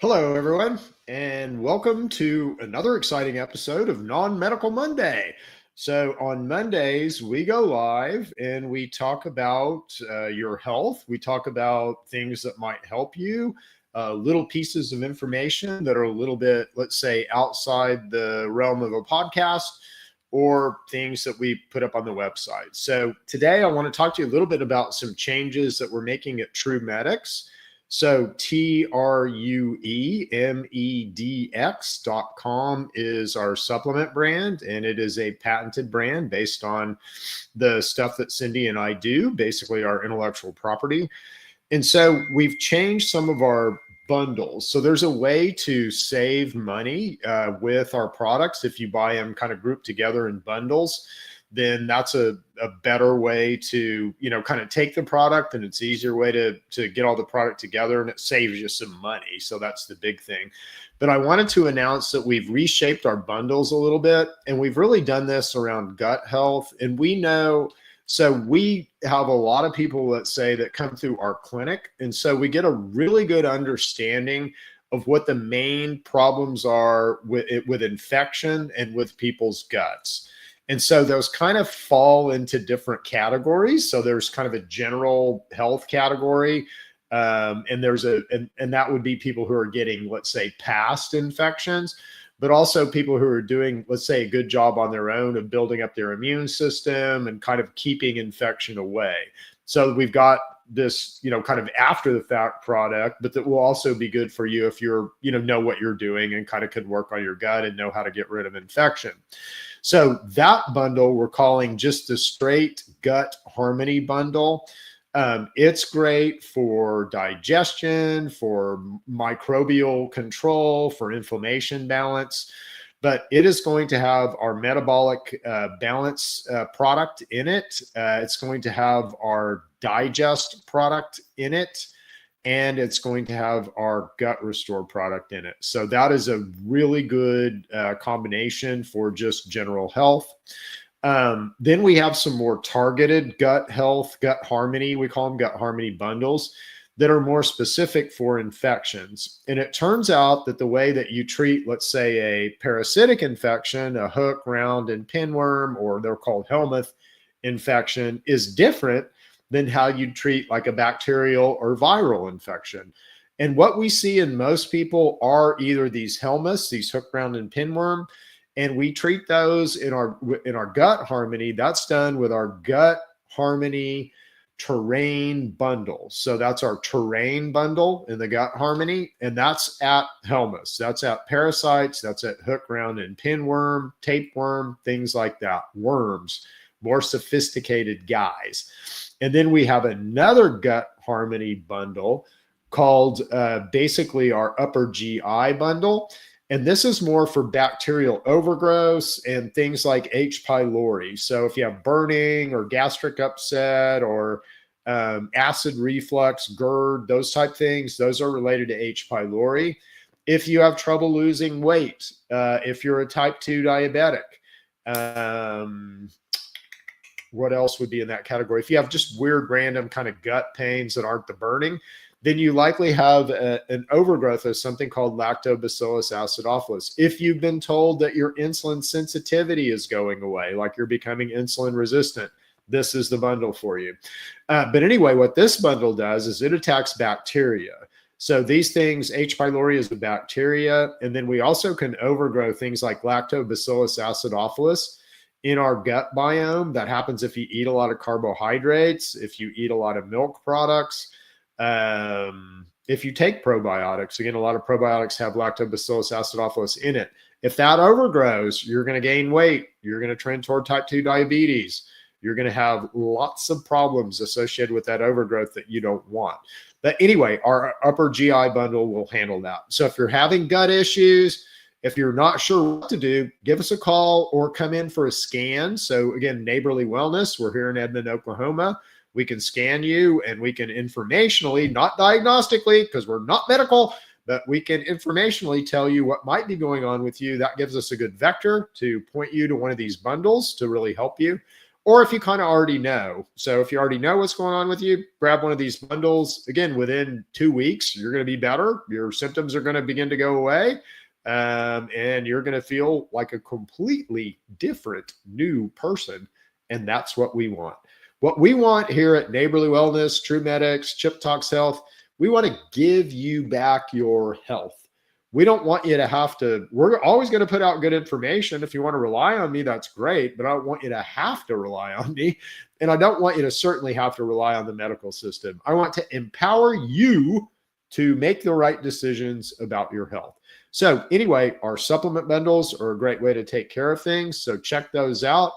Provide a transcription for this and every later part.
Hello, everyone, and welcome to another exciting episode of Non-Medical Monday. So, on Mondays, we go live and we talk about your health. We talk about things that might help you, little pieces of information that are a little bit, let's say, outside the realm of a podcast or things that we put up on the website. So, today I want to talk to you a little bit about some changes that we're making at TrueMedX. So TrueMedX.com is our supplement brand, and it is a patented brand based on the stuff that Cindy and I do, basically our intellectual property. And so we've changed some of our bundles. So there's a way to save money with our products. If you buy them kind of grouped together in bundles, then that's a better way to, kind of take the product, and it's easier way to get all the product together, and it saves you some money. So that's the big thing. But I wanted to announce that we've reshaped our bundles a little bit, and we've really done this around gut health. And we know, so we have a lot of people, let's say, that come through our clinic. And so we get a really good understanding of what the main problems are with infection and with people's guts. And so those kind of fall into different categories. So there's kind of a general health category. And that would be people who are getting, let's say, past infections, but also people who are doing, let's say, a good job on their own of building up their immune system and kind of keeping infection away. So we've got this, kind of after the fact product, but that will also be good for you if you're, know what you're doing and kind of can work on your gut and know how to get rid of infection. So that bundle we're calling just the straight gut harmony bundle. It's great for digestion, for microbial control, for inflammation balance, but it is going to have our metabolic balance product in it. It's going to have our digest product in it, and it's going to have our gut restore product in it. So that is a really good combination for just general health. Then we have some more targeted gut health, gut harmony. We call them gut harmony bundles that are more specific for infections. And it turns out that the way that you treat, let's say, a parasitic infection, a hook, round, and pinworm, or they're called helminth infection, is different than how you'd treat like a bacterial or viral infection. And what we see in most people are either these helminths, these hook, round, and pinworm, and we treat those in our gut harmony. That's done with our gut harmony terrain bundle. So that's our terrain bundle in the gut harmony, and that's at helminths, that's at parasites, that's at hook, round, and pinworm, tapeworm, things like that, worms, more sophisticated guys. And then we have another gut harmony bundle called basically our upper GI bundle. And this is more for bacterial overgrowth and things like H. pylori. So if you have burning or gastric upset or acid reflux, GERD, those type things, those are related to H. pylori. If you have trouble losing weight, if you're a type 2 diabetic, what else would be in that category? If you have just weird, random kind of gut pains that aren't the burning, then you likely have an overgrowth of something called Lactobacillus acidophilus. If you've been told that your insulin sensitivity is going away, like you're becoming insulin resistant, this is the bundle for you. But anyway, what this bundle does is it attacks bacteria. So these things, H. pylori is a bacteria, and then we also can overgrow things like Lactobacillus acidophilus in our gut biome. That happens if you eat a lot of carbohydrates, if you eat a lot of milk products, if you take probiotics. Again, a lot of probiotics have Lactobacillus acidophilus in it. If that overgrows, you're going to gain weight. You're going to trend toward type 2 diabetes. You're going to have lots of problems associated with that overgrowth that you don't want. But anyway, our upper GI bundle will handle that. So if you're having gut issues, if you're not sure what to do, give us a call or come in for a scan. So again, Neighborly Wellness, we're here in Edmond, Oklahoma. We can scan you and we can informationally, not diagnostically, because we're not medical, but we can informationally tell you what might be going on with you. That gives us a good vector to point you to one of these bundles to really help you. or if you kind of already know. So if you already know what's going on with you, grab one of these bundles. Again, within 2 weeks, you're going to be better. Your symptoms are going to begin to go away. And you're going to feel like a completely different new person. And that's what we want. What we want here at Neighborly Wellness, TrueMedX, Chip Talks Health, we want to give you back your health. We don't want you to have to, we're always going to put out good information. If you want to rely on me, that's great, but I don't want you to have to rely on me. And I don't want you to certainly have to rely on the medical system. I want to empower you to make the right decisions about your health. So anyway, our supplement bundles are a great way to take care of things. So check those out.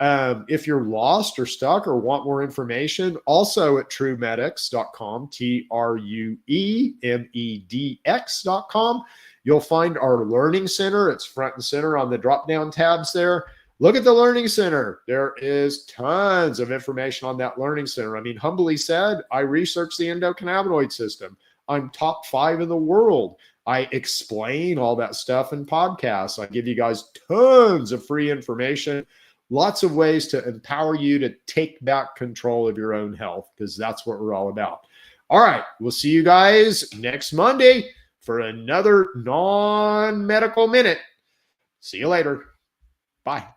If you're lost or stuck or want more information, also at TrueMedX.com, TrueMedX.com, you'll find our Learning Center. It's front and center on the drop-down tabs there. Look at the Learning Center. There is tons of information on that Learning Center. I mean, humbly said, I researched the endocannabinoid system. I'm top 5 in the world. I explain all that stuff in podcasts. I give you guys tons of free information. Lots of ways to empower you to take back control of your own health, because that's what we're all about. All right. We'll see you guys next Monday for another non-medical minute. See you later. Bye.